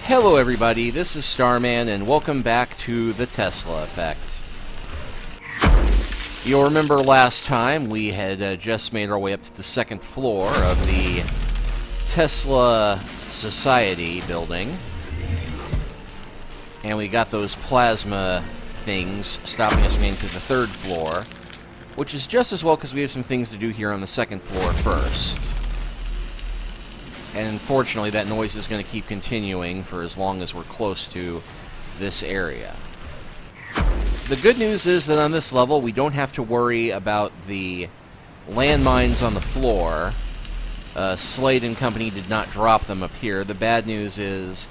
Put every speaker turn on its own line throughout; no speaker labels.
Hello everybody, this is Starman, and welcome back to the Tesla Effect. You'll remember last time we had just made our way up to the second floor of the Tesla Society building, and we got those plasma things stopping us from getting to the third floor, which is just as well because we have some things to do here on the second floor first. And unfortunately, that noise is going to keep continuing for as long as we're close to this area. The good news is that on this level, we don't have to worry about the landmines on the floor. Slade and company did not drop them up here. The bad news is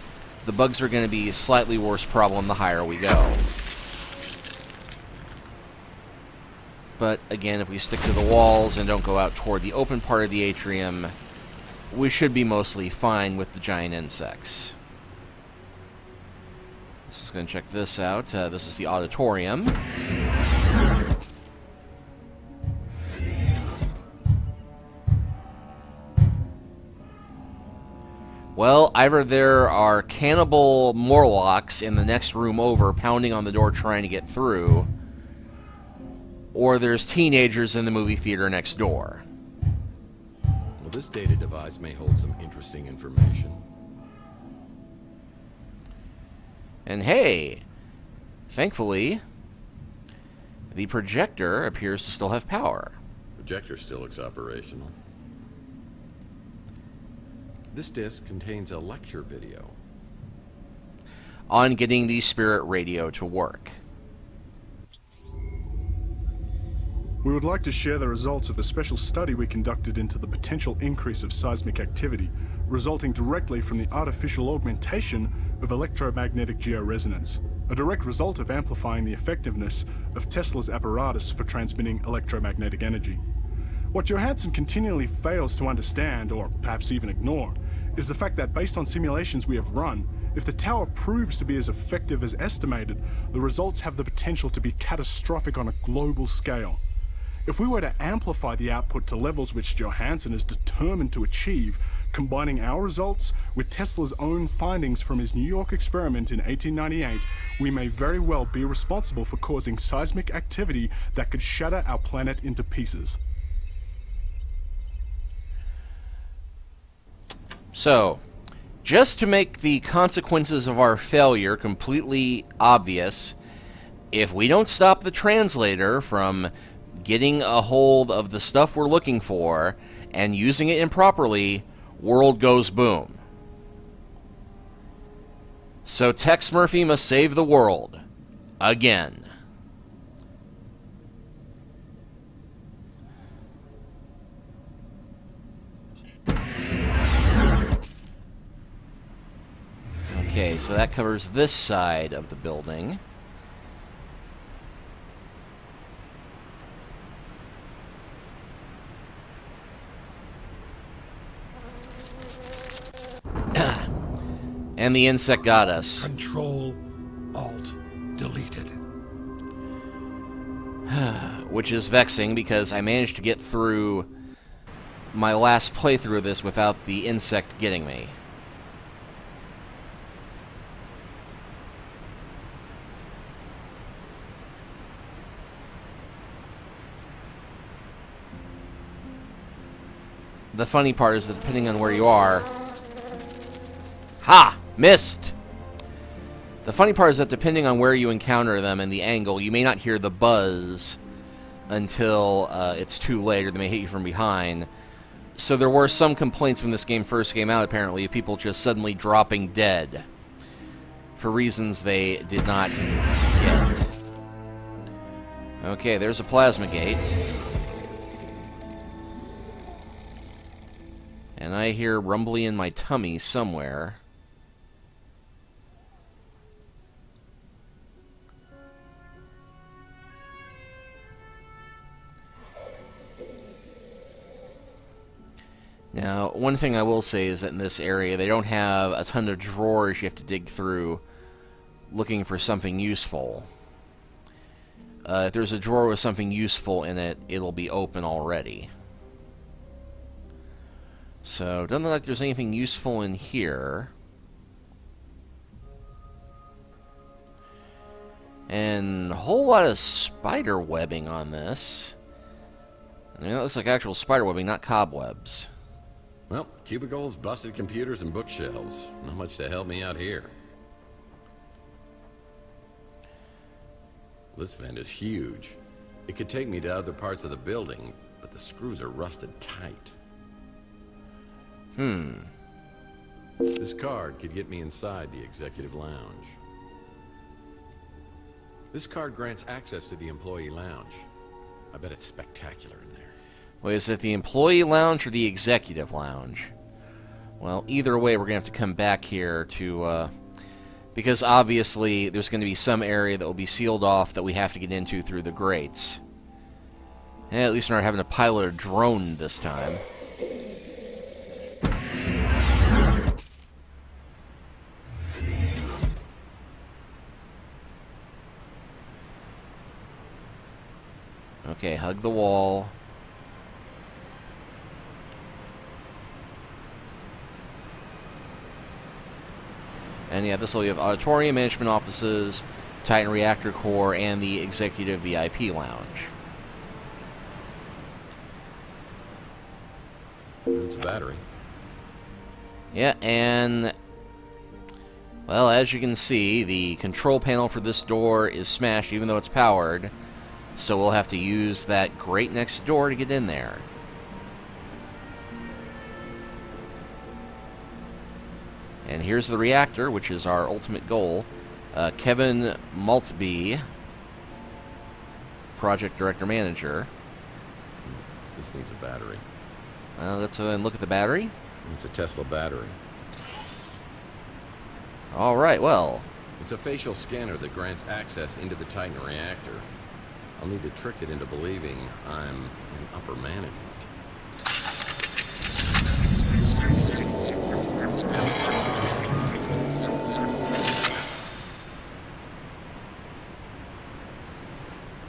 the bugs are going to be a slightly worse problem the higher we go. But again, if we stick to the walls and don't go out toward the open part of the atrium, we should be mostly fine with the giant insects. This is going to check this out. This is the auditorium. Well, either there are cannibal Morlocks in the next room over pounding on the door trying to get through, or there's teenagers in the movie theater next door.
This data device may hold some interesting information.
And hey, thankfully, the projector appears to still have power.
Projector still looks operational. This disc contains a lecture video
on getting the spirit radio to work.
We would like to share the results of a special study we conducted into the potential increase of seismic activity, resulting directly from the artificial augmentation of electromagnetic georesonance, a direct result of amplifying the effectiveness of Tesla's apparatus for transmitting electromagnetic energy. What Johansson continually fails to understand, or perhaps even ignore, is the fact that based on simulations we have run, if the tower proves to be as effective as estimated, the results have the potential to be catastrophic on a global scale. If we were to amplify the output to levels which Johansson is determined to achieve, combining our results with Tesla's own findings from his New York experiment in 1898, we may very well be responsible for causing seismic activity that could shatter our planet into pieces.
So, just to make the consequences of our failure completely obvious, if we don't stop the translator from getting a hold of the stuff we're looking for and using it improperly, world goes boom. So Tex Murphy must save the world. Again. Okay, so that covers this side of the building. And the insect got us.
Control, Alt, deleted.
Which is vexing because I managed to get through my last playthrough of this without the insect getting me. The funny part is that depending on where you are... Ha! Missed! The funny part is that depending on where you encounter them and the angle, you may not hear the buzz until it's too late, or they may hit you from behind. So there were some complaints when this game first came out, apparently, of people just suddenly dropping dead for reasons they did not get. Okay, there's a plasma gate. And I hear rumbly in my tummy somewhere. Now, one thing I will say is that in this area, they don't have a ton of drawers you have to dig through looking for something useful. If there's a drawer with something useful in it, it'll be open already. So, doesn't look like there's anything useful in here. And a whole lot of spider webbing on this. I mean, that looks like actual spider webbing, not cobwebs.
Well, cubicles, busted computers, and bookshelves. Not much to help me out here. This vent is huge. It could take me to other parts of the building, but the screws are rusted tight. This card could get me inside the executive lounge. This card grants access to the employee lounge. I bet it's spectacular in there.
Wait, is it the employee lounge or the executive lounge? Well, either way, we're going to have to come back here to... because obviously there's going to be some area that will be sealed off that we have to get into through the grates. At least we're not having to pilot a drone this time. Okay, hug the wall. And yeah, this will have auditorium, management offices, Titan reactor core, and the executive VIP lounge.
It's a battery.
Yeah, and... well, as you can see, the control panel for this door is smashed even though it's powered. So we'll have to use that grate next door to get in there. And here's the reactor, which is our ultimate goal. Kevin Maltby, Project Director Manager.
This needs a battery.
Let's look at the battery.
It's a Tesla battery.
Alright, well.
It's a facial scanner that grants access into the Titan reactor. I'll need to trick it into believing I'm in upper management.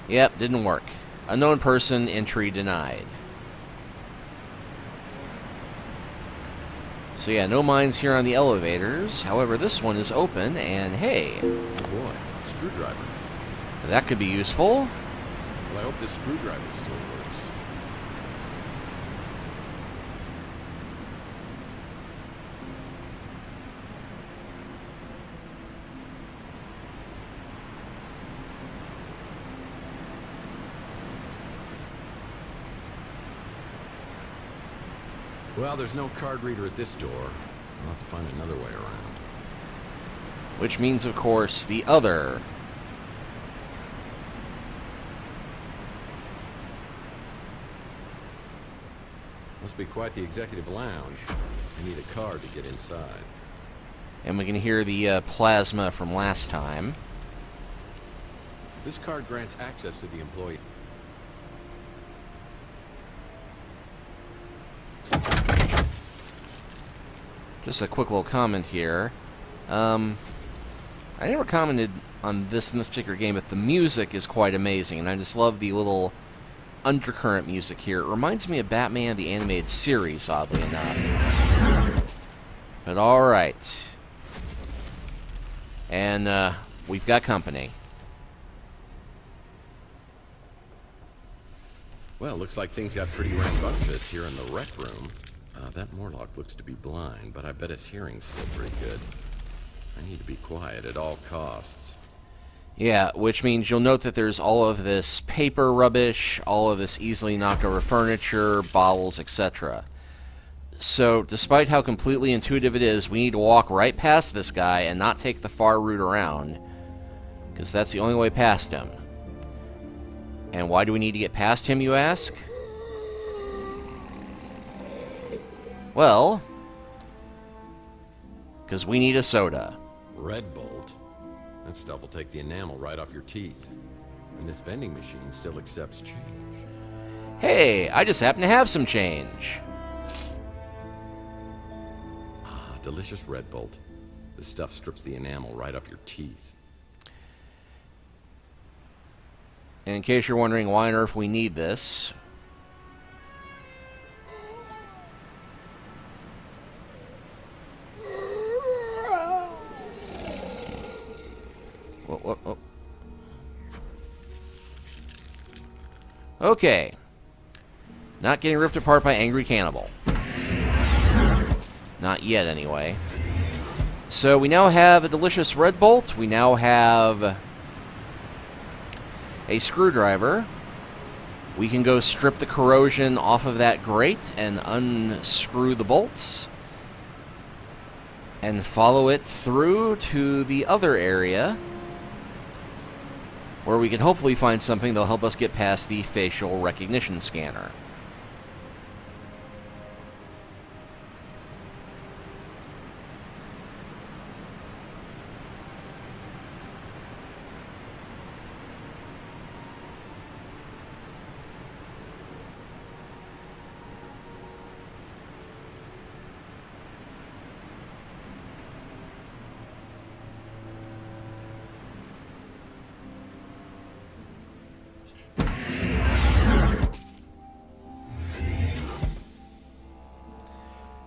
Yep, didn't work. Unknown person, entry denied. So yeah, no mines here on the elevators. However, this one is open, and hey...
oh boy, a screwdriver.
That could be useful.
Well, I hope this screwdriver still works. Well, there's no card reader at this door. I'll have to find another way around.
Which means, of course, the other.
Must be quite the executive lounge. I need a card to get inside.
And we can hear the plasma from last time.
This card grants access to the employee.
Just a quick little comment here. I never commented on this in this particular game, but the music is quite amazing, and I just love the little undercurrent music here. It reminds me of Batman the Animated Series, oddly enough. But alright. And we've got company.
Well, looks like things got pretty rambunctious here in the rec room. That Morlock looks to be blind, but I bet his hearing's still pretty good. I need to be quiet at all costs.
Yeah, which means you'll note that there's all of this paper rubbish, all of this easily knocked over furniture, bottles, etc. So, despite how completely intuitive it is, we need to walk right past this guy and not take the far route around, because that's the only way past him. And why do we need to get past him, you ask? Well, because we need a soda.
Red Bolt? That stuff will take the enamel right off your teeth. And this vending machine still accepts change.
Hey, I just happen to have some change.
Ah, delicious Red Bolt. This stuff strips the enamel right off your teeth.
And in case you're wondering why on earth we need this... Okay. Not getting ripped apart by angry cannibal. Not yet, anyway. So we now have a delicious red bolt. We now have a screwdriver. We can go strip the corrosion off of that grate and unscrew the bolts. And follow it through to the other area, where we can hopefully find something that'll help us get past the facial recognition scanner.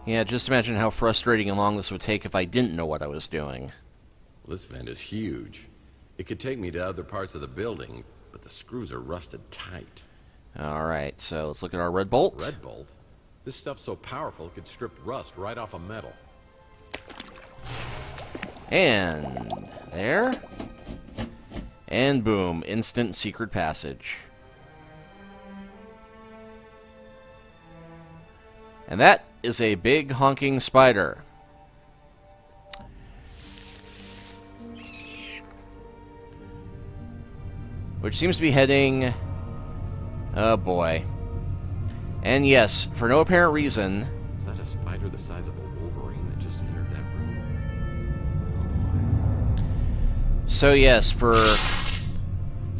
Yeah, just imagine how frustrating and long this would take if I didn't know what I was doing.
Well, this vent is huge. It could take me to other parts of the building, but the screws are rusted tight.
Alright, so let's look at our red bolt.
Red bolt? This stuff's so powerful it could strip rust right off of metal.
And there. And boom, instant secret passage. And that is a big honking spider. Which seems to be heading... Oh boy. And yes, for no apparent reason...
Is that a spider the size of a wolverine that just entered that room? Oh boy.
So yes, for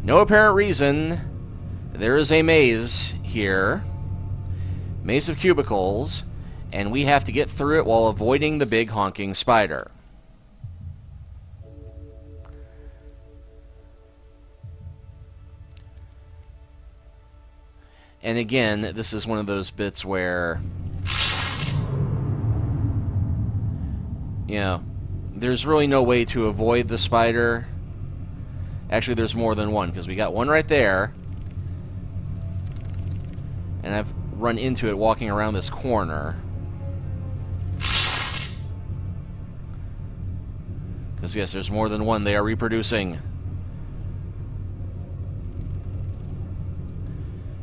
no apparent reason, there is a maze here. Maze of cubicles, and we have to get through it while avoiding the big honking spider. And again, this is one of those bits where, you know, there's really no way to avoid the spider. Actually, there's more than one, because we got one right there, and I've run into it walking around this corner. Because yes, there's more than one. They are reproducing.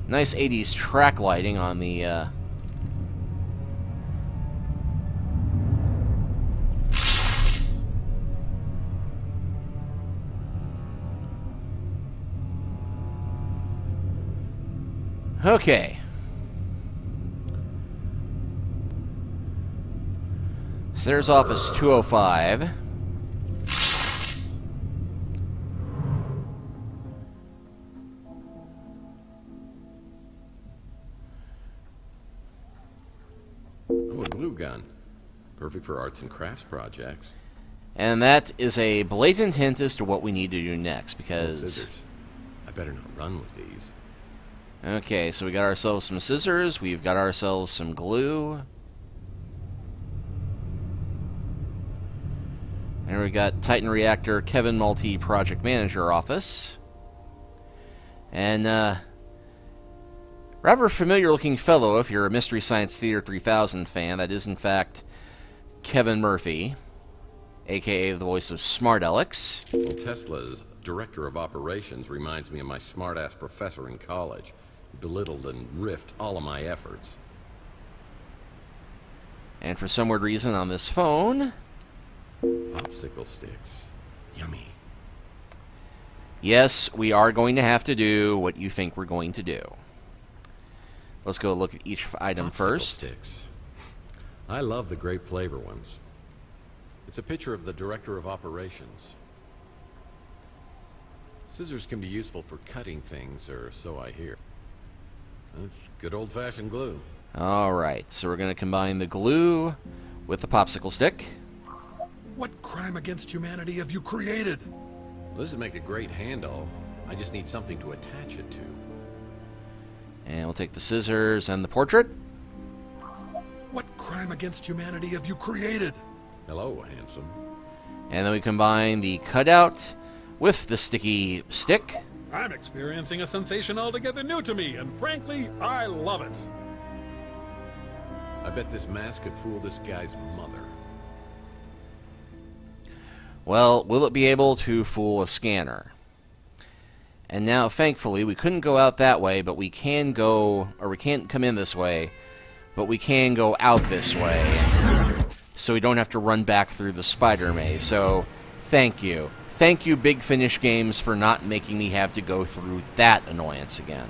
Nice 80s track lighting on the Okay. So there's office 205.
Oh, a glue gun. Perfect for arts and crafts projects.
And that is a blatant hint as to what we need to do next, because...
Scissors. I better not run with these.
Okay, so we got ourselves some scissors, we've got ourselves some glue. And we got Titan Reactor Kevin Multi Project Manager Office. And, rather familiar looking fellow if you're a Mystery Science Theater 3000 fan. That is, in fact, Kevin Murphy, aka the voice of Smart Alex.
Well, Tesla's director of operations reminds me of my smart-ass professor in college. He belittled and riffed all of my efforts.
And for some weird reason on this phone...
Popsicle sticks. Yummy.
Yes, we are going to have to do what you think we're going to do. Let's go look at each item first.
Sticks. I love the grape flavor ones. It's a picture of the director of operations. Scissors can be useful for cutting things, or so I hear. That's good old-fashioned glue.
Alright, so we're going to combine the glue with the popsicle stick.
What crime against humanity have you created?
Well, this would make a great handle. I just need something to attach it to.
And we'll take the scissors and the portrait.
What crime against humanity have you created?
Hello, handsome.
And then we combine the cutout with the sticky stick.
I'm experiencing a sensation altogether new to me, and frankly, I love it.
I bet this mask could fool this guy's mother.
Well, will it be able to fool a scanner? And now, thankfully, we couldn't go out that way, but we can go, or we can't come in this way, but we can go out this way, so we don't have to run back through the spider maze. So, thank you. Thank you, Big Finish Games, for not making me have to go through that annoyance again.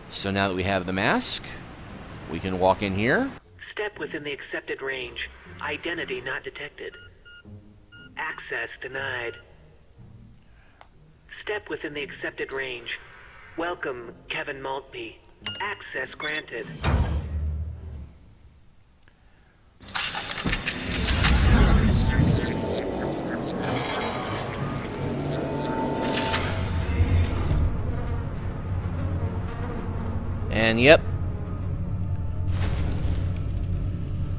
So now that we have the mask, we can walk in here.
Step within the accepted range. Identity not detected. Access denied. Step within the accepted range. Welcome, Kevin Maltby. Access granted.
And yep,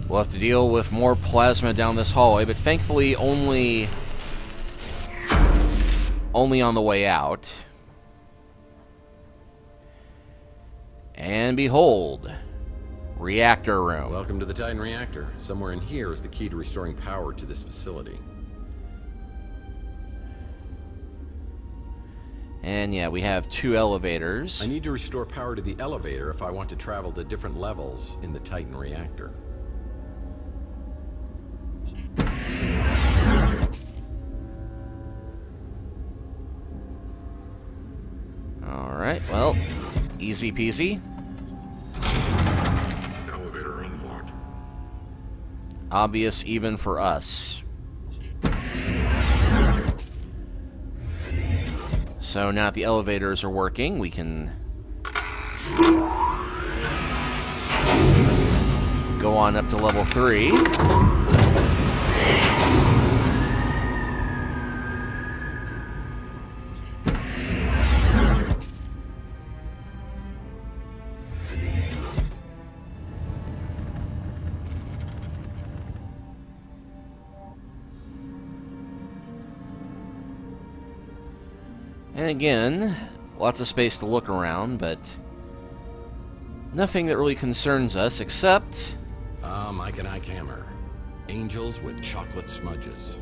we'll have to deal with more plasma down this hallway, but thankfully only on the way out. And behold, reactor room.
Welcome to the Titan reactor. Somewhere in here is the key to restoring power to this facility.
And yeah, we have 2 elevators.
I need to restore power to the elevator if I want to travel to different levels in the Titan reactor.
Alright, well, easy peasy.
Elevator unlocked.
Obvious even for us. So now that the elevators are working, we can go on up to level 3. And again, lots of space to look around, but nothing that really concerns us except...
Mike and Ike Hammer. Angels with chocolate smudges.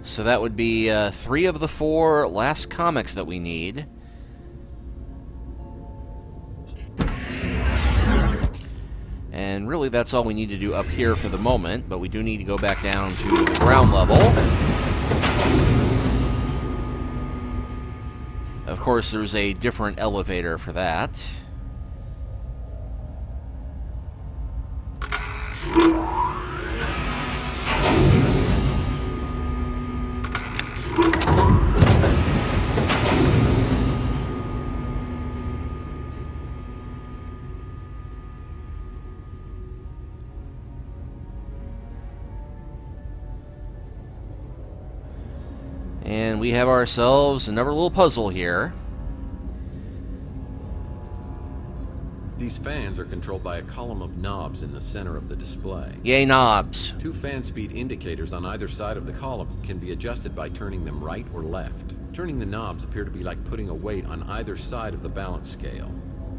So that would be 3 of the 4 last comics that we need. And really that's all we need to do up here for the moment, but we do need to go back down to the ground level. Of course, there's a different elevator for that. And we have ourselves another little puzzle here.
These fans are controlled by a column of knobs in the center of the display.
Yay, knobs.
2 fan speed indicators on either side of the column can be adjusted by turning them right or left. Turning the knobs appear to be like putting a weight on either side of the balance scale.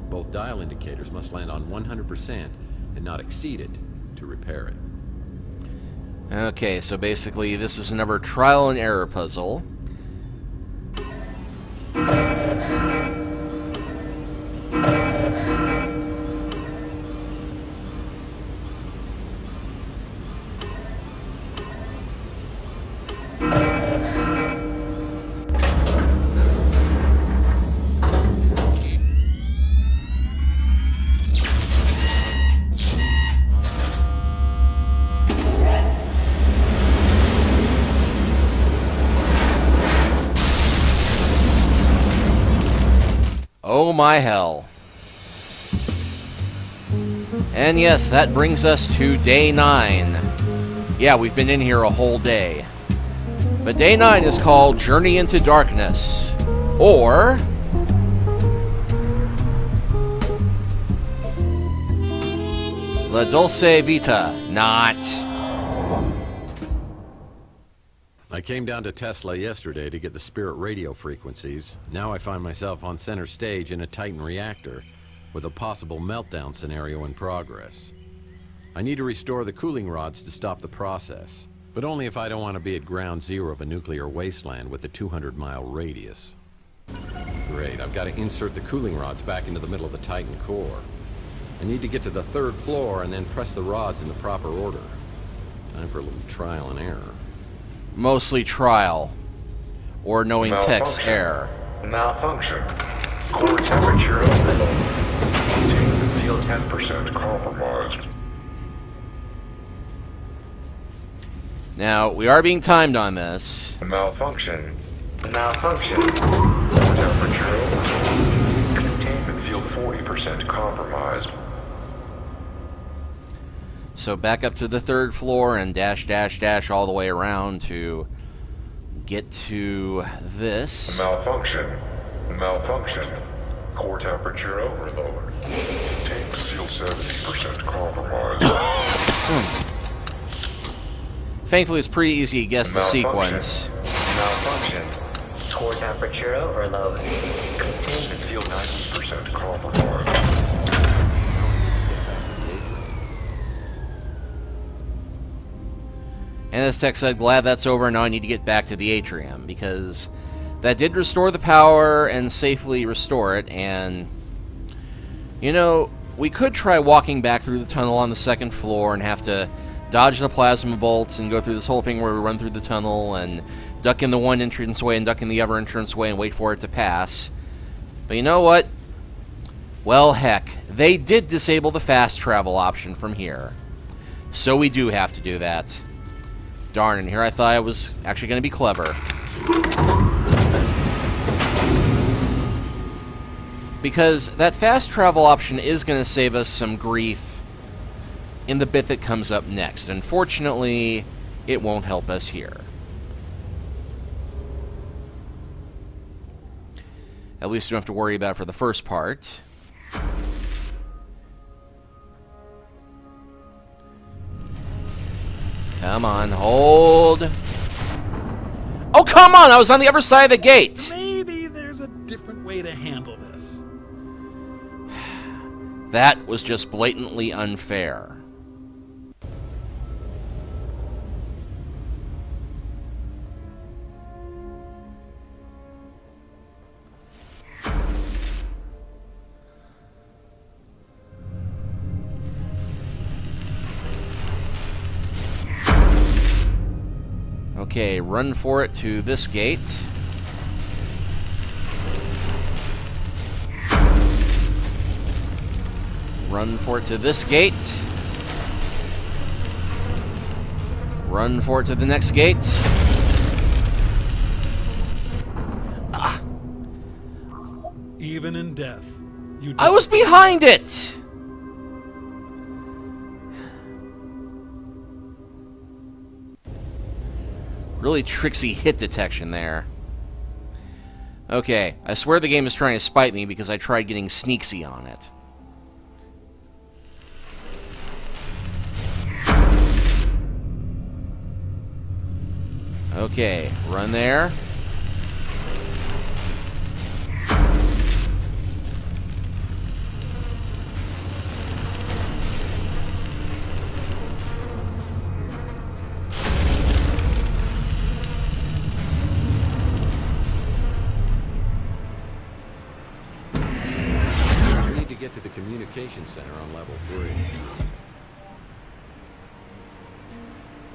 Both dial indicators must land on 100% and not exceed it to repair it.
Okay, so basically this is another trial and error puzzle. Oh my hell. And yes, that brings us to day 9. Yeah, we've been in here a whole day. But day 9 is called Journey into Darkness. Or... La Dolce Vita. Not.
I came down to Tesla yesterday to get the Spirit radio frequencies. Now I find myself on center stage in a Titan reactor, with a possible meltdown scenario in progress. I need to restore the cooling rods to stop the process, but only if I don't want to be at ground zero of a nuclear wasteland with a 200-mile radius. Great, I've got to insert the cooling rods back into the middle of the Titan core. I need to get to the 3rd floor and then press the rods in the proper order. Time for a little trial and error.
Mostly trial. Or knowing tech's error.
Malfunction. Core temperature overload. Containment field 10% compromised.
Now, we are being timed on this.
Malfunction. Malfunction. Core temperature overload. Containment field 40% compromised.
So back up to the 3rd floor and dash, dash, dash all the way around to get to this.
Malfunction. Malfunction. Core temperature overload. Containment field 70% compromised.
Thankfully, it's pretty easy to guess the sequence.
Malfunction. Core temperature overload. Containment field 90% compromised.
And as Tech said, glad that's over, now I need to get back to the atrium, because that did restore the power and safely restore it, and, you know, we could try walking back through the tunnel on the 2nd floor and have to dodge the plasma bolts and go through this whole thing where we run through the tunnel and duck in the one entranceway and duck in the other entranceway and wait for it to pass. But you know what? Well, heck, they did disable the fast travel option from here. So we do have to do that. Darn, and here I thought I was actually going to be clever. Because that fast travel option is going to save us some grief in the bit that comes up next. Unfortunately, it won't help us here. At least we don't have to worry about it for the first part. Come on, hold. Oh, come on! I was on the other side of the gate!
Maybe there's a different way to handle this.
That was just blatantly unfair. Okay, run for it to this gate. Run for it to this gate. Run for it to the next gate. Ah.
Even in death, you
I was behind it! Really tricksy hit detection there. Okay, I swear the game is trying to spite me because I tried getting sneaksy on it. Okay, run there.
Get to the communication center on level 3.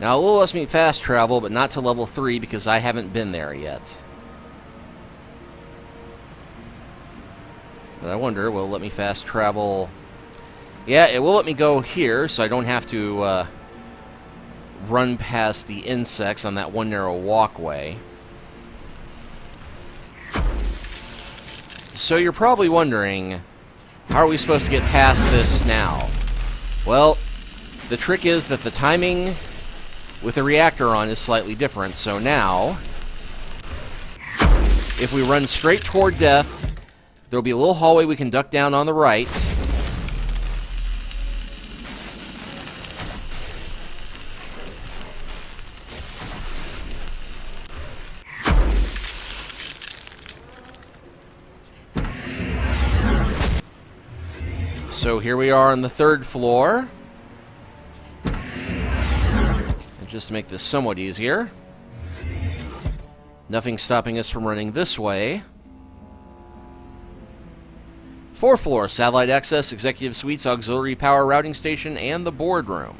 Now, it will let me fast travel, but not to level 3 because I haven't been there yet. But I wonder, will it let me fast travel? Yeah, it will let me go here, so I don't have to run past the insects on that one narrow walkway. So you're probably wondering, how are we supposed to get past this now? Well, the trick is that the timing with the reactor on is slightly different. So now, if we run straight toward death, there'll be a little hallway we can duck down on the right. So here we are on the 3rd floor. And just to make this somewhat easier, nothing stopping us from running this way. 4th floor, satellite access, executive suites, auxiliary power routing station, and the boardroom.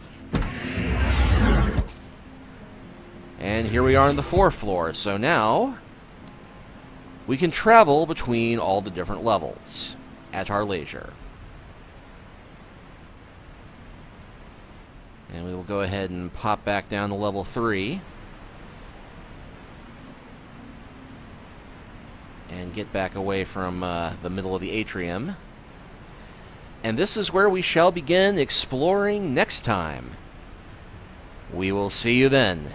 And here we are on the 4th floor. So now we can travel between all the different levels at our leisure. And we will go ahead and pop back down to level 3. And get back away from the middle of the atrium. And this is where we shall begin exploring next time. We will see you then.